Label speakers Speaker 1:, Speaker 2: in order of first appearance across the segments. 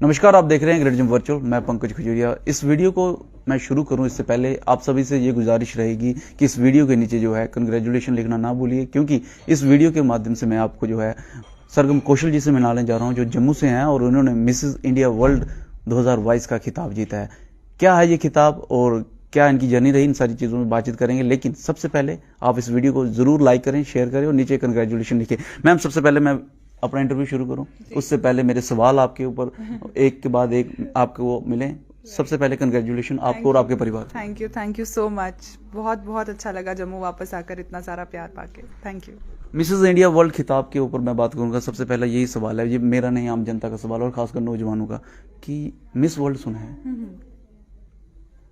Speaker 1: नमस्कार, आप देख रहे हैं ग्रेट जिम वर्चुअल। मैं पंकज खजूरिया। इस वीडियो को मैं शुरू करूं इससे पहले आप सभी से ये गुजारिश रहेगी कि इस वीडियो के नीचे जो है कंग्रेचुलेशन लिखना ना भूलिए, क्योंकि इस वीडियो के माध्यम से मैं आपको जो है सरगम कौशल जी से मिलाने जा रहा हूं, जो जम्मू से हैं और उन्होंने मिसेस इंडिया वर्ल्ड 2022 का खिताब जीता है। क्या है ये खिताब और क्या इनकी जर्नी रही, इन सारी चीज़ों में बातचीत करेंगे। लेकिन सबसे पहले आप इस वीडियो को जरूर लाइक करें, शेयर करें और नीचे कंग्रेचुलेशन लिखें। मैम, सबसे पहले मैं अपना इंटरव्यू शुरू करूं उससे पहले मेरे सवाल आपके ऊपर एक के बाद एक आपको वो मिले। सबसे पहले कंग्रेचुलेशन आपको और आपके परिवार।
Speaker 2: Thank you so much. बहुत बहुत अच्छा लगा जम्मू वापस आकर इतना सारा प्यार पाके। Thank you.
Speaker 1: Mrs India world खिताब के ऊपर मैं बात करूंगा। सबसे पहला यही सवाल है, ये मेरा नहीं आम जनता का सवाल और खासकर नौजवानों का, कि मिस वर्ल्ड सुना है,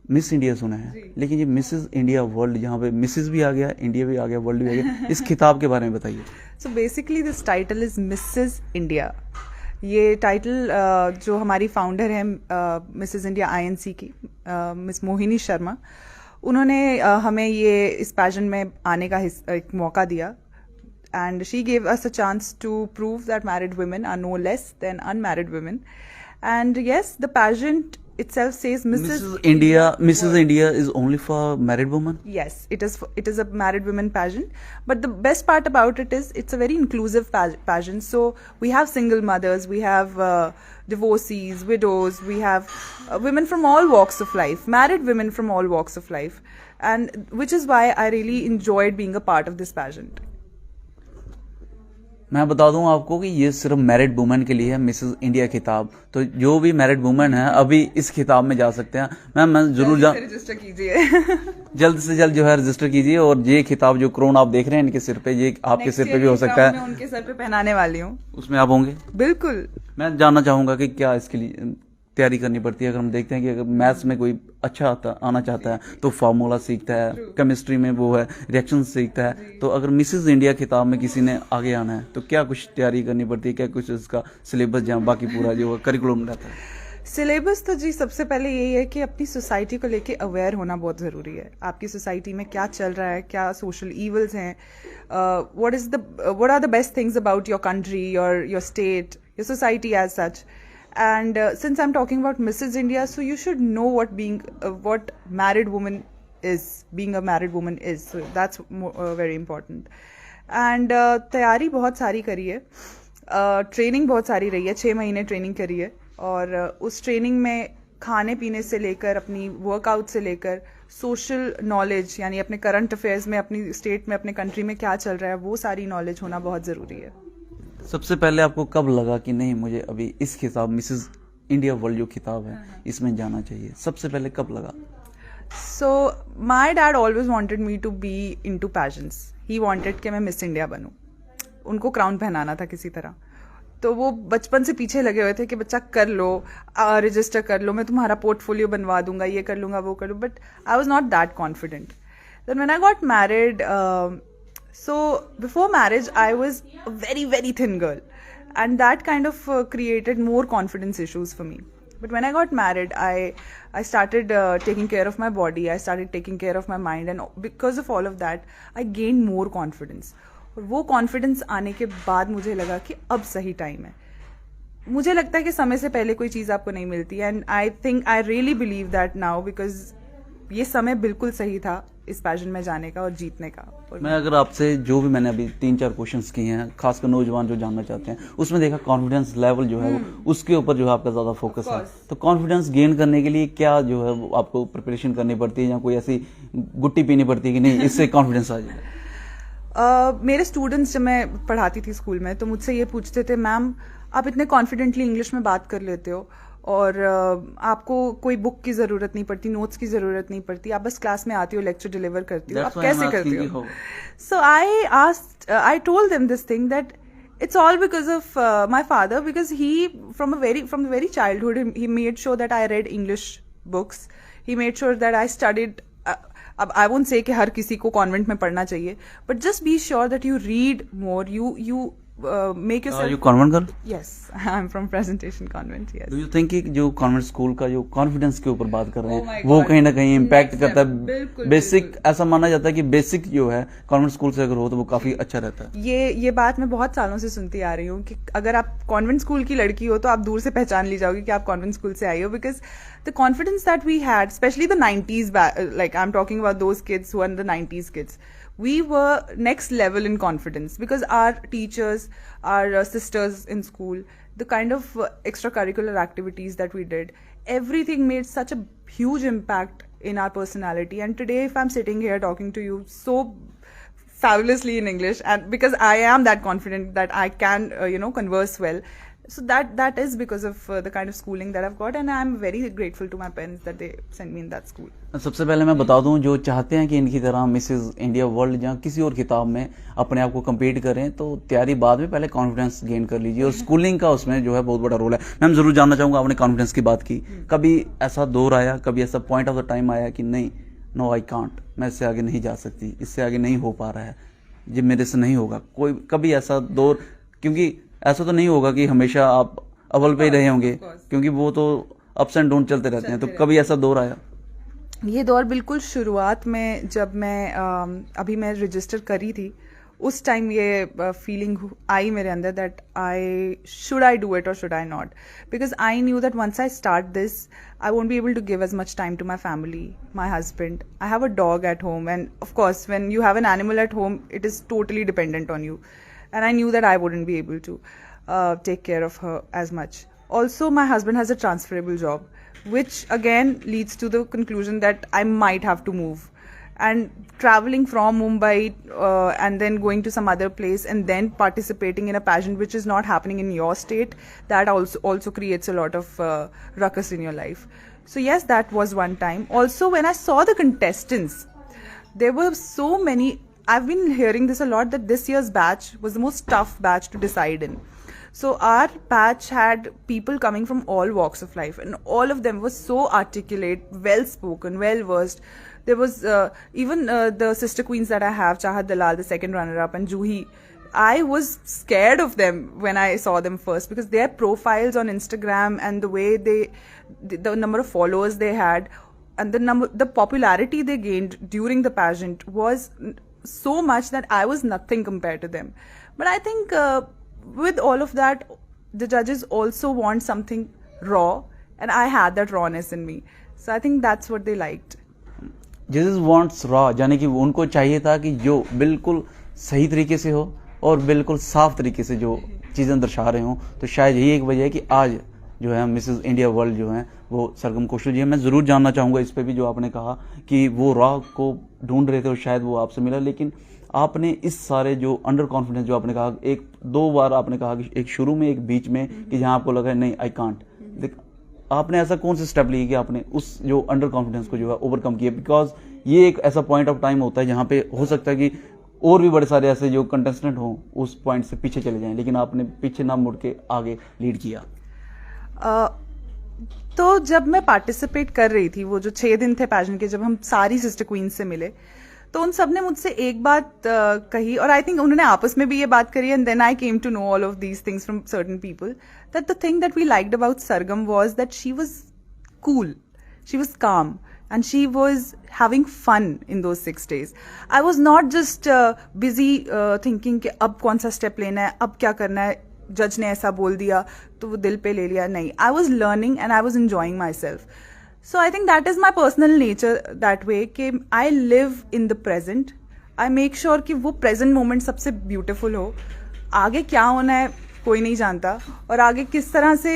Speaker 1: मिस इंडिया सुना है, लेकिन ये मिसेस इंडिया वर्ल्ड, यहाँ पे मिसेस भी आ गया, इंडिया भी आ गया, वर्ल्ड भी आ गया, इस खिताब के बारे में बताइए।
Speaker 2: So basically this title is Mrs India. ये टाइटल जो हमारी फाउंडर है मिसेस इंडिया INC की मिस मोहिनी शर्मा, उन्होंने हमें ये इस पैजन में आने का एक मौका दिया। And she gave us a chance to prove that married women are no less than unmarried women. And yes, the pageant itself says Mrs.
Speaker 1: India. Mrs. India is only for married women.
Speaker 2: Yes, it is a married women pageant, but the best part about it is it's a very inclusive pageant. So we have single mothers, we have divorcees, widows, we have women from all walks of life, married women from all walks of life, and which is why I really enjoyed being a part of this pageant.
Speaker 1: मैं बता दूं आपको कि ये सिर्फ married women के लिए है मिसेस इंडिया खिताब। तो जो भी मैरिड वुमेन है अभी इस खिताब में जा सकते हैं। मैम, मैं जरूर
Speaker 2: रजिस्टर कीजिए।
Speaker 1: जल्द से जल्द जो है रजिस्टर कीजिए। और ये खिताब जो क्रोन आप देख रहे हैं इनके सिर पे, ये आपके सिर पे भी हो सकता है।
Speaker 2: मैं उनके सर पे पहनाने वाली हूँ।
Speaker 1: उसमें आप होंगे?
Speaker 2: बिल्कुल।
Speaker 1: मैं जानना चाहूंगा कि क्या इसके लिए तैयारी करनी पड़ती है। अगर हम देखते हैं कि अगर मैथ्स में कोई अच्छा आना चाहता है तो फार्मूला सीखता है, केमिस्ट्री में वो है रिएक्शन सीखता है। तो अगर मिसेस इंडिया खिताब में किसी ने आगे आना है तो क्या कुछ तैयारी करनी पड़ती है, क्या कुछ इसका सिलेबस जहाँ बाकी पूरा जो करिकुलम रहता है?
Speaker 2: सिलेबस तो जी सबसे पहले यही है कि अपनी सोसाइटी को लेके अवेयर होना बहुत ज़रूरी है। आपकी सोसाइटी में क्या चल रहा है, क्या सोशल ईवल्स हैं, what are the best things about your country, your state, your society as such. And since I'm talking about Mrs. India, so you should know what married woman is, being a married woman is. So that's very important. And तैयारी बहुत सारी करी है, training बहुत सारी रही है, 6 महीने ट्रेनिंग करी है। और उस ट्रेनिंग में खाने पीने से लेकर अपनी वर्कआउट से लेकर सोशल नॉलेज, यानी अपने करंट अफेयर्स में, अपनी स्टेट में, अपने कंट्री में क्या चल रहा है, वो सारी नॉलेज होना बहुत ज़रूरी है।
Speaker 1: सबसे पहले आपको कब लगा कि नहीं, मुझे अभी इस खिताब मिसेस इंडिया वर्ल्ड जो खिताब है इसमें जाना चाहिए? सबसे पहले कब लगा?
Speaker 2: So my dad always wanted me to be in to pageants. He wanted कि मैं मिस इंडिया बनूं। उनको क्राउन पहनाना था किसी तरह। तो वो बचपन से पीछे लगे हुए थे कि बच्चा कर लो, रजिस्टर कर लो, मैं तुम्हारा पोर्टफोलियो बनवा दूंगा, ये कर लूंगा, वो कर लूँ। But I was not that confident. Then when I got married, so before marriage I was a very very thin girl, and that kind of created more confidence issues for me. But when I got married, I started taking care of my body, I started taking care of my mind, and because of all of that I gained more confidence. और वो confidence आने के बाद मुझे लगा कि अब सही टाइम है। मुझे लगता है कि समय से पहले कोई चीज़ आपको नहीं मिलती, and I think I really believe that now, because ये समय बिल्कुल सही था इस पैजन में जाने का और जीतने का। और
Speaker 1: मैं अगर आपसे जो भी मैंने अभी 3-4 क्वेश्चन्स किए हैं, खासकर नौजवान जो जानना चाहते हैं, उसमें देखा कॉन्फिडेंस लेवल जो है वो उसके ऊपर जो है आपका ज्यादा फोकस है। तो कॉन्फिडेंस गेन करने के लिए क्या जो है वो आपको प्रिपरेशन करनी पड़ती है, या कोई ऐसी गुट्टी पीनी पड़ती है कि नहीं इससे कॉन्फिडेंस आ जाए?
Speaker 2: मेरे स्टूडेंट्स जब मैं पढ़ाती थी स्कूल में तो मुझसे ये पूछते थे, मैम आप इतने कॉन्फिडेंटली इंग्लिश में बात कर लेते हो और आपको कोई बुक की ज़रूरत नहीं पड़ती, नोट्स की ज़रूरत नहीं पड़ती, आप बस क्लास में आती हो, लेक्चर डिलीवर करती हो, आप कैसे करती हो? So I told them this thing that it's all because of my father, because he from the very childhood he made sure that I read English books. He made sure that I studied. अब I won't say कि हर किसी को convent में पढ़ना चाहिए, but just be sure that you read more, you make yourself.
Speaker 1: You convent girl?
Speaker 2: Yes, I'm from Presentation Convent. Yes.
Speaker 1: Do you think कि जो convent school का जो कॉन्फिडेंस के ऊपर बात कर रहे
Speaker 2: Oh my
Speaker 1: हैं वो
Speaker 2: God.
Speaker 1: कहीं ना कहीं इम्पैक्ट
Speaker 2: Next
Speaker 1: करता
Speaker 2: level.
Speaker 1: है?
Speaker 2: बिल्कुल,
Speaker 1: बेसिक
Speaker 2: बिल्कुल।
Speaker 1: ऐसा माना जाता है कि बेसिक जो है कॉन्वेंट स्कूल से अगर हो तो वो काफी अच्छा रहता है।
Speaker 2: ये बात मैं बहुत सालों से सुनती आ रही हूँ कि अगर आप कॉन्वेंट स्कूल की लड़की हो तो आप दूर से पहचान ली जाओगी कि आप कॉन्वेंट स्कूल से आई हो, because the confidence that we had, specially the 90s, like I'm talking about those kids who are the 90s kids, we were next level in confidence because our teachers, our sisters in school, the kind of extracurricular activities that we did, everything made such a huge impact in our personality. And today if I'm sitting here talking to you so fabulously in English, and because I am that confident that I can converse well, so that is because of the kind of schooling that I've got, and I'm very grateful to my parents that they sent me in that school.
Speaker 1: सबसे पहले मैं बता दूं, जो चाहते हैं कि इनकी तरह मिसेज इंडिया वर्ल्ड या किसी और खिताब में अपने आप को कम्पीट करें तो तैयारी बाद में, पहले कॉन्फिडेंस गेन कर लीजिए, और स्कूलिंग का उसमें जो है बहुत बड़ा रोल है। मैम जरूर जानना चाहूंगा, आपने कॉन्फिडेंस की बात की, कभी ऐसा दौर आया, कभी ऐसा पॉइंट ऑफ द टाइम आया कि नहीं, नो आई कांट, मैं इससे आगे नहीं जा सकती, इससे आगे नहीं हो पा रहा है, ये मेरे से नहीं होगा, कोई कभी ऐसा दौर? क्योंकि ऐसा तो नहीं होगा कि हमेशा आप अव्वल पे ही रहे होंगे, क्योंकि वो तो अप्स एंड डाउन चलते रहते हैं, तो कभी ऐसा दौर आया?
Speaker 2: ये दौर बिल्कुल शुरुआत में जब मैं अभी मैं रजिस्टर करी थी, उस टाइम ये फीलिंग आई मेरे अंदर that should I do it और should I not, because I knew that once I start this I won't be able to give as much time to my family, my husband, I have a dog at home, and of course when you have an animal at home it is totally dependent on you, and I knew that I wouldn't be able to take care of her as much. Also, my husband has a transferable job, which again leads to the conclusion that I might have to move. And traveling from Mumbai and then going to some other place and then participating in a pageant which is not happening in your state, that also creates a lot of ruckus in your life. So yes, that was one time. Also, when I saw the contestants, there were so many. I've been hearing this a lot that this year's batch was the most tough batch to decide in. So our batch had people coming from all walks of life, and all of them were so articulate, well spoken, well versed. There was even the sister queens that I have, Chahat Dalal, the second runner up, and Juhi. I was scared of them when I saw them first, because their profiles on Instagram and the way the number of followers they had, and the popularity they gained during the pageant was so much that I was nothing compared to them. But I think with all of that, the judges also want something raw, and I had that rawness in me. So I think that's what they liked.
Speaker 1: जजेस wants raw, यानी कि उनको चाहिए था कि जो बिल्कुल सही तरीके से हो और बिल्कुल साफ तरीके से जो चीज़ें दर्शा रहे हों। तो शायद यही एक वजह है कि आज जो है मिसेस इंडिया वर्ल्ड जो है वो सरगम कौशल जी है। मैं ज़रूर जानना चाहूँगा इस पे भी, जो आपने कहा कि वो रॉ को ढूंढ रहे थे और शायद वो आपसे मिला, लेकिन आपने इस सारे जो अंडर कॉन्फिडेंस जो आपने कहा, एक दो बार आपने कहा कि एक शुरू में, एक बीच में, कि जहाँ आपको लगा नहीं आई कांट, आपने ऐसा कौन सा स्टेप लिया कि आपने उस जो अंडर कॉन्फिडेंस को जो है ओवरकम किया? बिकॉज ये एक ऐसा पॉइंट ऑफ टाइम होता है जहाँ पे हो सकता है कि और भी बड़े सारे ऐसे जो कंटेस्टेंट हों उस पॉइंट से पीछे चले जाएं, लेकिन आपने पीछे ना मुड़ के आगे लीड किया।
Speaker 2: तो जब मैं पार्टिसिपेट कर रही थी, वो जो 6 दिन थे पैजन के, जब हम सारी सिस्टर क्वींस से मिले, तो उन सब ने मुझसे एक बात कही, और आई थिंक उन्होंने आपस में भी ये बात करी, and then I came to know all of these things from certain people, that the thing that we liked about Sargam was that she was cool, she was calm, and she was having fun in those 6 days. I was not just busy thinking कि अब कौन सा step लेना है, अब क्या करना है, जज ने ऐसा बोल दिया तो वो दिल पे ले लिया, नहीं. I was learning and I was enjoying myself. So I think that is my personal nature that way कि I live in the present. I make sure कि वो present moment सबसे beautiful हो. आगे क्या होना है कोई नहीं जानता, और आगे किस तरह से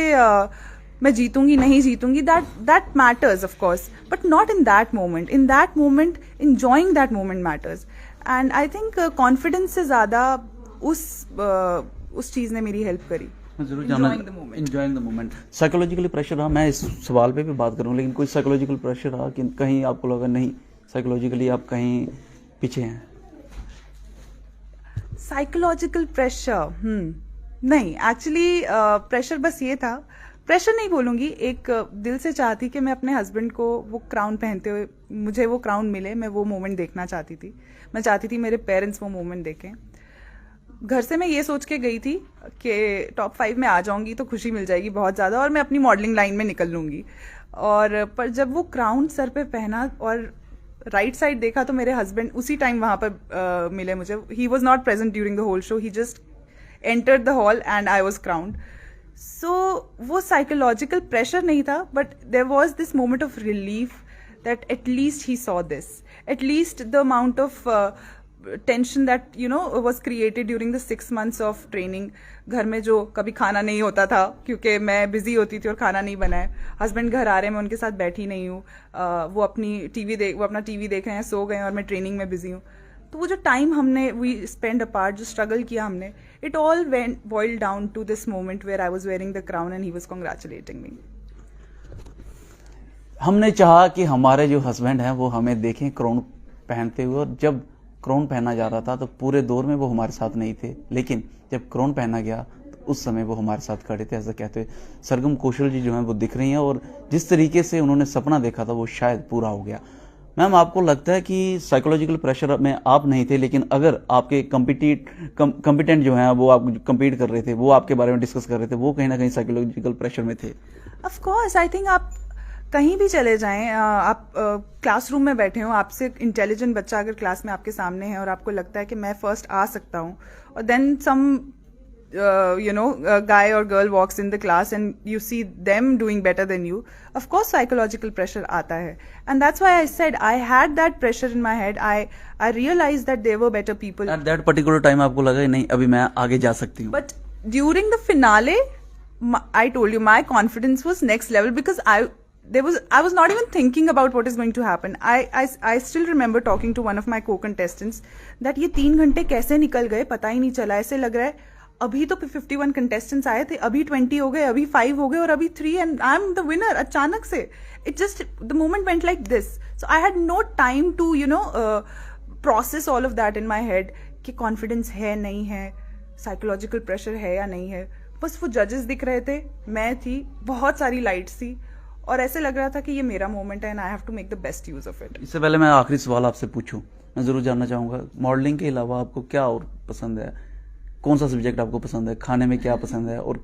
Speaker 2: मैं जीतूंगी नहीं जीतूंगी, that matters of course, but not in that moment. In that moment, enjoying that moment matters. And I think confidence से ज़्यादा उस चीज़ ने मेरी हेल्प करी.
Speaker 1: जरूर जानना, enjoying the moment. Psychologically pressure रहा, मैं इस सवाल पे भी बात करूँ, लेकिन कोई साइकोलॉजिकल प्रेशर रहा कि कहीं आपको लगा नहीं साइकोलॉजिकली आप कहीं पीछे हैं?
Speaker 2: साइकोलॉजिकल प्रेशर नहीं, एक्चुअली प्रेशर बस ये था, प्रेशर नहीं बोलूंगी, एक दिल से चाहती कि मैं अपने हस्बैंड को वो क्राउन पहनते हुए, मुझे वो क्राउन मिले, मैं वो मोमेंट देखना चाहती थी. मैं चाहती थी मेरे पेरेंट्स वो मोमेंट देखें. घर से मैं ये सोच के गई थी कि टॉप 5 में आ जाऊंगी तो खुशी मिल जाएगी बहुत ज़्यादा और मैं अपनी मॉडलिंग लाइन में निकल लूंगी। और पर जब वो क्राउन सर पे पहना और राइट साइड देखा तो मेरे हस्बैंड उसी टाइम वहां पर मिले मुझे। He was not present during the whole show, he just entered the hall and I was crowned. So वो साइकोलॉजिकल प्रेशर नहीं था, but there was this moment of relief that at least he saw this, at least the amount of tension that was created during the 6 months of training। घर में जो कभी खाना नहीं होता था क्योंकि मैं बिजी होती थी और खाना नहीं बना है, हस्बैंड घर आ रहे हैं, मैं उनके साथ बैठी नहीं हूँ, वो अपना टीवी देख रहे हैं, सो गए और मैं ट्रेनिंग में बिजी हूँ। तो वो जो टाइम हमने वी स्पेंड अपार्ट, जो स्ट्रगल किया हमने, it all went boiled down to this moment where I was wearing the crown and he was congratulating me.
Speaker 1: हमने चाहा कि हमारे जो हस्बैंड हैं वो हमें देखें क्राउन पहनते हुए, और जब क्राउन पहना जा रहा था तो पूरे दौर में वो हमारे साथ नहीं थे, लेकिन जब क्राउन पहना गया तो उस समय वो हमारे साथ खड़े थे। ऐसा कहते हुए सरगम कौशल जी जो हैं वो दिख रही हैं, और जिस तरीके से उन्होंने सपना देखा था वो शायद पूरा हो गया। मैम, आपको लगता है कि साइकोलॉजिकल प्रेशर में आप नहीं थे, लेकिन अगर आपके कम्पिटेंट जो हैं वो आप कम्पीट कर रहे थे, वो आपके बारे में डिस्कस कर रहे थे, वो कहीं ना कहीं साइकोलॉजिकल प्रेशर में थे?
Speaker 2: ऑफ कोर्स, आई थिंक आप कहीं भी चले जाएं, आप क्लासरूम में बैठे हो, आपसे इंटेलिजेंट बच्चा अगर क्लास में आपके सामने है और आपको लगता है कि मैं फर्स्ट आ सकता हूँ, और then some guy or girl walks in the class and you see them doing better than you, of course psychological pressure आता है. And that's why I said I had that pressure in my head. I realized that there were better people.
Speaker 1: At that particular time आपको लगा नहीं अभी मैं आगे जा सकती हूँ.
Speaker 2: But during the finale, I told you my confidence was next level because I was not even thinking about what is going to happen. I still remember talking to one of my co-contestants that ये 3 घंटे कैसे निकल गए पता ही नहीं चला. ऐसे लग रहा है अभी तो 51 contestants आए थे, अभी 20 हो गए, अभी 5 हो गए और अभी 3 and I'm the winner. अचानक से the moment went like this. So I had no time to process all of that in my head कि confidence है नहीं है, psychological pressure है या नहीं है. बस वो जजेस दिख रहे थे, मैं थी, बहुत सारी लाइट्स थी और ऐसे लग रहा था कि ये मेरा मोमेंट है and I have to make the best use of it.
Speaker 1: इससे पहले मैं आखिरी सवाल आपसे पूछूं, मैं जरूर जानना चाहूंगा मॉडलिंग के अलावा आपको क्या और पसंद है? कौन सा सब्जेक्ट आपको पसंद है? खाने में क्या पसंद है? और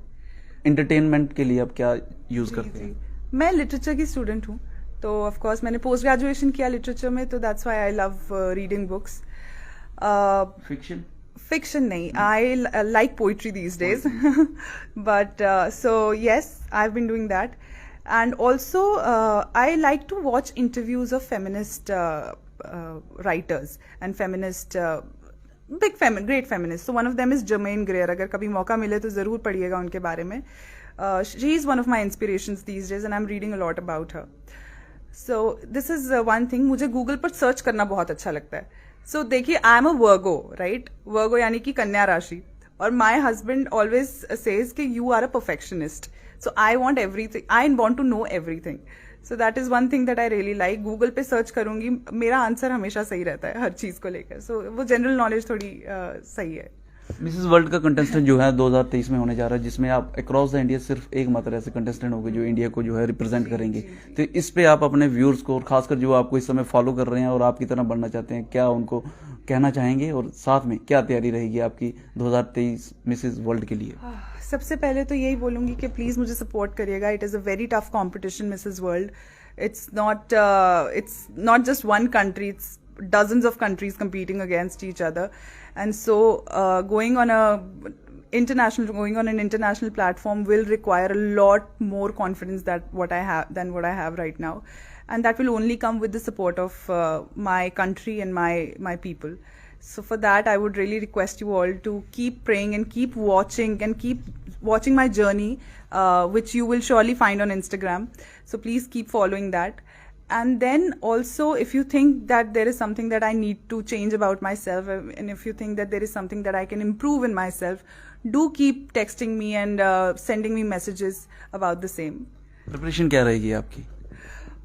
Speaker 1: एंटरटेनमेंट के लिए आप क्या यूज करते हैं?
Speaker 2: मैं लिटरेचर की स्टूडेंट हूँ, तो ऑफ कोर्स मैंने पोस्ट ग्रेजुएशन किया लिटरेचर में, तो that's why I love reading books. Fiction nahi. I like poetry these days. But so yes, I've been doing that. And also I like to watch interviews of feminist writers and feminist great feminists. So one of them is Germaine Greer. अगर कभी मौका मिले तो ज़रूर पढ़िएगा उनके बारे में. She is one of my inspirations these days and I'm reading a lot about her. So this is one thing. मुझे Google पर सर्च करना बहुत अच्छा लगता है. So देखिए, I am a Virgo, right? वर्गो यानी कि कन्या राशि. और माई हस्बैंड ऑलवेज सेज कि you are a perfectionist. So I want everything, I want to know everything. So that is one thing that I really like. Google पे search करूंगी, मेरा answer हमेशा सही रहता है हर चीज को लेकर. सो वो जनरल नॉलेज थोड़ी सही है.
Speaker 1: मिसेस वर्ल्ड का कंटेस्टेंट जो है 2023 में होने जा रहा है, जिसमें आप अक्रॉस द इंडिया सिर्फ एक मात्र ऐसे कंटेस्टेंट होंगे जो इंडिया को जो है रिप्रेजेंट करेंगे. तो इस पे आप अपने व्यूअर्स को और खासकर जो आपको इस समय फॉलो कर रहे हैं और आपकी तरह बढ़ना चाहते हैं, क्या उनको कहना चाहेंगे और साथ में क्या तैयारी रहेगी आपकी 2023 मिसेस वर्ल्ड के लिए?
Speaker 2: सबसे पहले तो यही बोलूंगी कि प्लीज मुझे सपोर्ट करिएगा. It is a very tough competition, Mrs world. It's not just one country, it's dozens of countries competing against each other. And so going on an international platform will require a lot more confidence than what I have right now. And that will only come with the support of my country and my people. So for that, I would really request you all to keep praying and keep watching my journey, which you will surely find on Instagram. So please keep following that. And then also, if you think that there is something that I need to change about myself, and if you think that there is something that I can improve in myself, do keep texting me and sending me messages about the same.
Speaker 1: Preparation क्या रहेगी आपकी?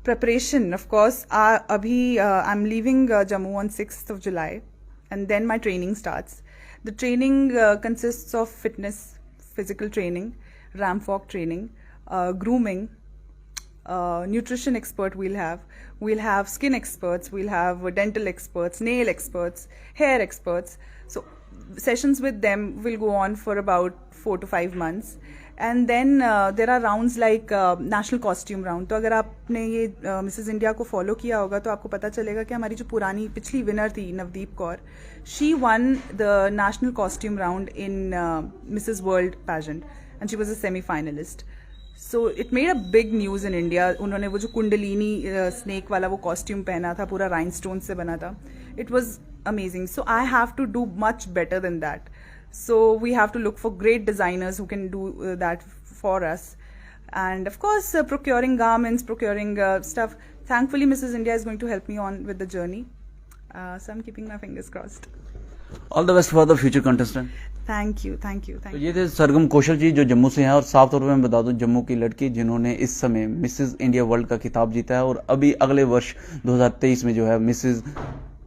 Speaker 2: Preparation, of course. Abhi I'm leaving Jammu on 6th of July, and then my training starts. The training consists of fitness, physical training, ramp walk training, grooming. Nutrition expert we'll have skin experts, we'll have dental experts, nail experts, hair experts. So sessions with them will go on for about 4 to 5 months. And then there are rounds like national costume round. तो अगर आपने ये Mrs India को follow किया होगा तो आपको पता चलेगा कि हमारी जो पुरानी पिछली विनर थी Navdeep Kaur, she one the national costume round in Mrs world pageant and she was a semi finalist. So it made a big news in India. उन्होंने वो जो कुंडलिनी स्नेक वाला वो कॉस्ट्यूम पहना था, पूरा राइनस्टोन से बना था. It was amazing. So I have to do much better than that. So we have to look for great designers who can do that for us. And of course, procuring garments, procuring stuff. Thankfully, Mrs. India is going to help me on with the journey. So I'm keeping my fingers crossed.
Speaker 1: All the best for the future contestant.
Speaker 2: Thank you, thank you, thank
Speaker 1: तो
Speaker 2: you.
Speaker 1: ये थे सरगम कौशल जी जो जम्मू से हैं, और साफ तौर पे मैं बता दूं जम्मू की लड़की जिन्होंने इस समय मिसेस इंडिया वर्ल्ड का खिताब जीता है, और अभी अगले वर्ष 2023 में जो है मिसेस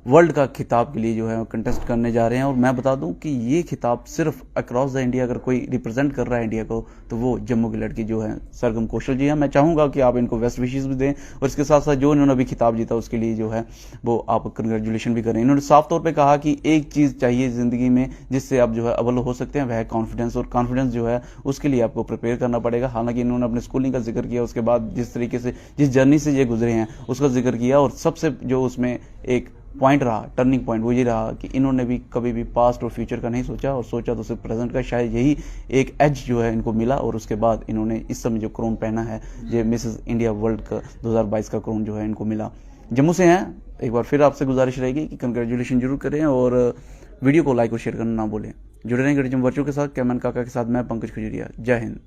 Speaker 1: वर्ल्ड का खिताब के लिए जो है कंटेस्ट करने जा रहे हैं. और मैं बता दूं कि ये खिताब सिर्फ अक्रॉस द इंडिया अगर कोई रिप्रेजेंट कर रहा है इंडिया को तो वो जम्मू की लड़की जो है सरगम कौशल जी हैं. मैं चाहूंगा कि आप इनको बेस्ट विशेस भी दें, और इसके साथ साथ जो इन्होंने अभी खिताब जीता उसके लिए जो है वो आप कंग्रेचुलेशन भी करें. इन्होंने साफ तौर पर कहा कि एक चीज़ चाहिए जिंदगी में जिससे आप जो है अव्वल हो सकते हैं, वह है कॉन्फिडेंस. और कॉन्फिडेंस जो है उसके लिए आपको प्रिपेयर करना पड़ेगा. हालांकि इन्होंने अपने स्कूलिंग का जिक्र किया, उसके बाद जिस तरीके से जिस जर्नी से ये गुजरे हैं उसका जिक्र किया, और सबसे जो उसमें एक पॉइंट रहा, टर्निंग पॉइंट, वो ये रहा कि इन्होंने भी कभी भी पास्ट और फ्यूचर का नहीं सोचा, और सोचा तो सिर्फ प्रेजेंट का. शायद यही एक एज जो है इनको मिला, और उसके बाद इन्होंने इस समय जो क्राउन पहना है, ये मिसेस इंडिया वर्ल्ड का 2022 का क्राउन जो है इनको मिला. जम्मू से हैं, एक बार फिर आपसे गुजारिश रहेगी कि कंग्रेचुलेशन जरूर करें, और वीडियो को लाइक और शेयर करना ना भूलें. जुड़े रहेंगे वर्चुअल के साथ. कैमन काका के साथ मैं पंकज खजूरिया. जय हिंद.